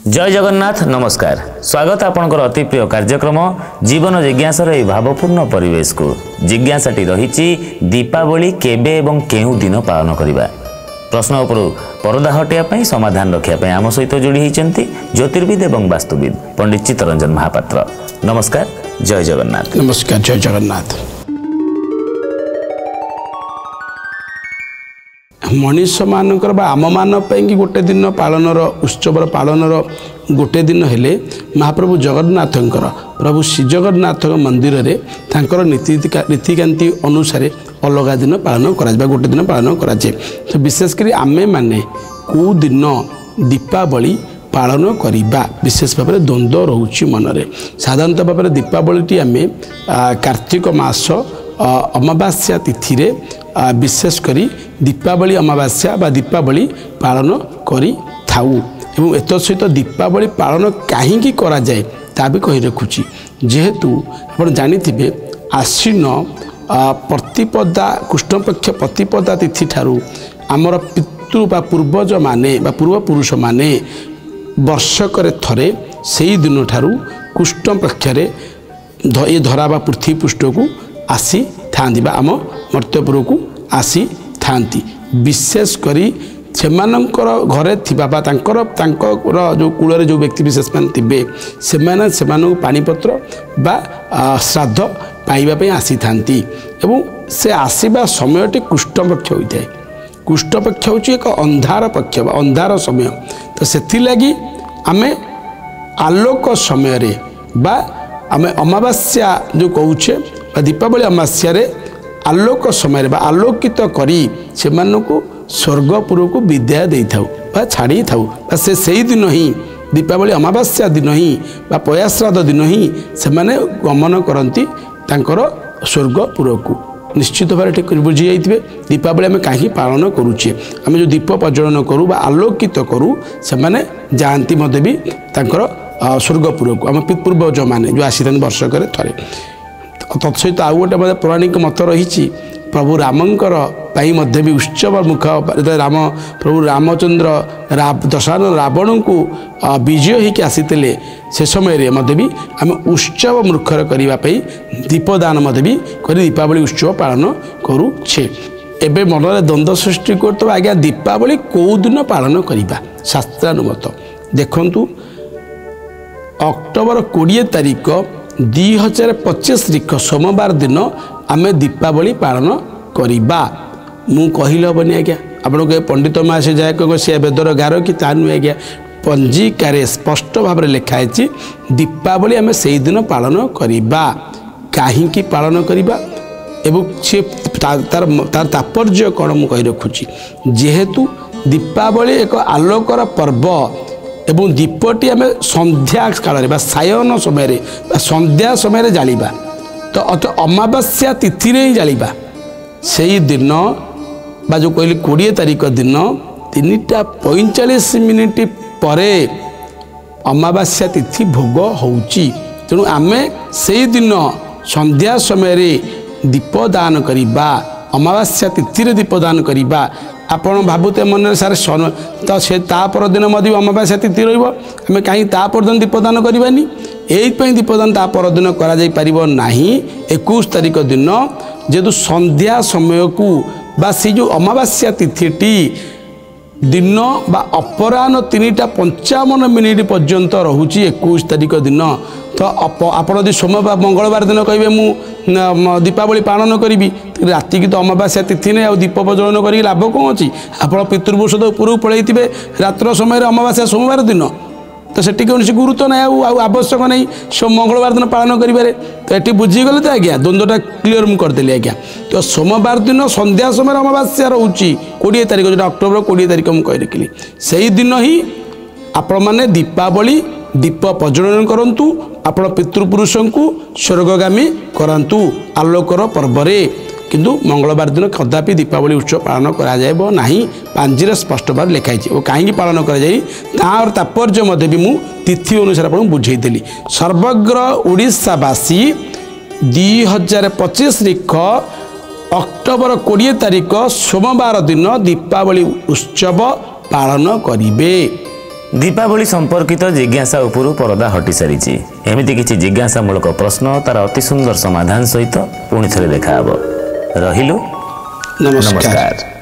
जय जगन्नाथ नमस्कार स्वागत आपनकर अति प्रिय कार्यक्रम जीवन जिज्ञासार यह भावपूर्ण परिवेश को जिज्ञासाटी रही दीपावली केबे एवं केउ दिन पालन करवा प्रश्न उपर परदा हटाया समाधान रखापी आम सहित जोड़ी होती ज्योतिर्विद एवं वास्तुविद पंडित चित्तरंजन महापात्र। नमस्कार जय जगन्नाथ। नमस्कार जय जगन्नाथ। मनीष मानकर आम मान कि गोटे दिन पालनर उत्सव पालनर गोटे दिन हेले महाप्रभु जगन्नाथंकर प्रभु श्री जगन्नाथ मंदिर रे तांकर नीतिकांति अनुसार अलग दिन पालन करा गोटे दिन पालन कराए। तो विशेषकर आमे माने को दिन दीपावली पालन करिबा विशेष भाव में द्वंद्व रोचे मनरे। साधारणतः भाव में दीपावली आम कार्तिक मास अमावास्या तिथि रे विशेष करी दीपावली अमावास्या बा दीपावली पालन करी थाउ एवं एत सहित दीपावली पालन कहीं करा जाए ता भी कही रखुची। जेहेतु आप जानिथिबे आश्विन प्रतिपदा कृष्णपक्ष प्रतिपदा तिथि ठारू आमर पितृ बा पूर्वज माने बा पूर्वपुरुष माने वर्षकर थरे सेई दिन ठारू कृष्णपक्ष ये धरा बा पृथ्वी पृष्ठ को आसी थांती बा आम मर्त्यपुर को आसी थांती। विशेष करी सेमानंकर घरे थिबा बा तांकर जो कूल जो व्यक्ति विशेष मान थिबे सेमानंक पानीपत्र बा श्राद्ध पाइबा पे आसी थांती एवं से आसीबा समयटी कृष्णपक्ष होता है। कृष्णपक्ष होची एक अंधार पक्ष बा अंधार समय। तो सेथि लगी आमे आलोक समय रे बा आमे अमावास्या जो कहूचे दीपावली अमावास्या रे आलोक समय बा आलोकित करी से स्वर्गपुर को विद्या दे थाउ बा छाड़ी थाउ बा से दिन ही दीपावली अमावास्या दिन ही बा पयाश्राद्ध दिन ही से माने गमन करती तांकर स्वर्गपुर को। निश्चित भाव ठीक बुझी जाइए दीपावली आम कहीं पालन करुचे आम जो दीप प्रज्वलन करूँ बा आलोकित करूँ से माने जाती मत भी तांकर स्वर्गपुर को आम पूर्वज मैंने जो आसी वर्षकर थरे। तत्सहित आउ गोटे पौराणिक मत रही प्रभु रामंकर भी उत्सव मुख राम प्रभु रामचंद्र दशानन रावण को विजय होकर आसीते से समय भी आम उत्सव मुखर करने दीपदान भी कर दीपावली उत्सव पालन करुचे। एबे मन में द्वंद्व सृष्टि कर तो आज्ञा दीपावली कौ दिन पालन करवा शास्त्रानुमत देखु अक्टोबर 20 तारीख 2025 सोमवार दिन आमे दीपावली पालन करिबा। मु कहिल बनी आज्ञा आपण को पंडित माँ से जाए कह सी बेदर गार कि ता नुहे आज्ञा पंजिकार स्पष्ट भाव में लिखाई दीपावली आमे से दिन पालन करिबा। कहीं पालन करिबा एवं सी तार तात्पर्य कौन मु कही रखुची। जेहेतु दीपावली एक आलोकर पर्व एवं दीपटी आम संध्या काल सायन समय संध्या समय जालिबा तो अमावास्या तिथि ही जालिबा से दिन बा जो कहली 20 तारीख दिन 3:45 पर अमावास्या तिथि भोग होउची। तेणु आमे से दिन संध्या समय दीपदान करिबा अमावास्या तिथि दीपदान करिबा। आपण भावुते मन सार तो से तापर दिन अमावास्या तिथि रही कहीं तापर दिन दीपदान करवानी यही दीपदान तापर दिन करा 21 तारीख दिन जेहेतु संध्या समय को बा सी जो अमावास्या तिथिटी दिन बा अपराह्न 3:55 पर्यंत रोचे 21 तारीख दिन। तो आप सोमवार मंगलवार दिन कहे मु दीपावली पालन करी राति की तो अमावास्या तिथि नहीं आ दीप प्रज्वलन कर लाभ कौन अच्छी आप पितृपुरुष तो उपरକୁ पलैथिबे रात्र समय अमावास्या सोमवार दिन तो से कौन गुरुत्व ना आवश्यक नहीं मंगलवार दिन पालन करें। तो ये बुझीगले तो आज्ञा द्वंद्वटा क्लीयर मुझे करदेली आज्ञा। तो सोमवार दिन संध्या समय अमावास्या रोचे 20 तारीख जो अक्टोबर 20 तारीख मुझे कही रखिली से दिन ही आपण मैंने दीपावली दीप प्रज्वलन करंतु आपण पितृपुरुष को स्वर्गगामी करंतु आलोकर पर्वरे किंतु मंगलवार दिन कदापि दीपावली उत्सव पालन करा जाएबो नाही पांजिर स्पष्ट भाव लिखाई और कहीं पालन करा जाई तार तात्पर्य मते भी मु तिथि अनुसार आपन बुझेइदेली। सर्वग्र ओडिशावासी 2025 अक्टोबर 20 तारीख सोमवार दिन दीपावली उत्सव पालन करिवे। दीपावली संपर्कित जिज्ञासा उपरू परदा हटि सारिछि। एमिति किछि जिज्ञासामूलक प्रश्न तार अति सुंदर समाधान सहित पुणी थरे देखा हबो। रहिलु, नमस्कार।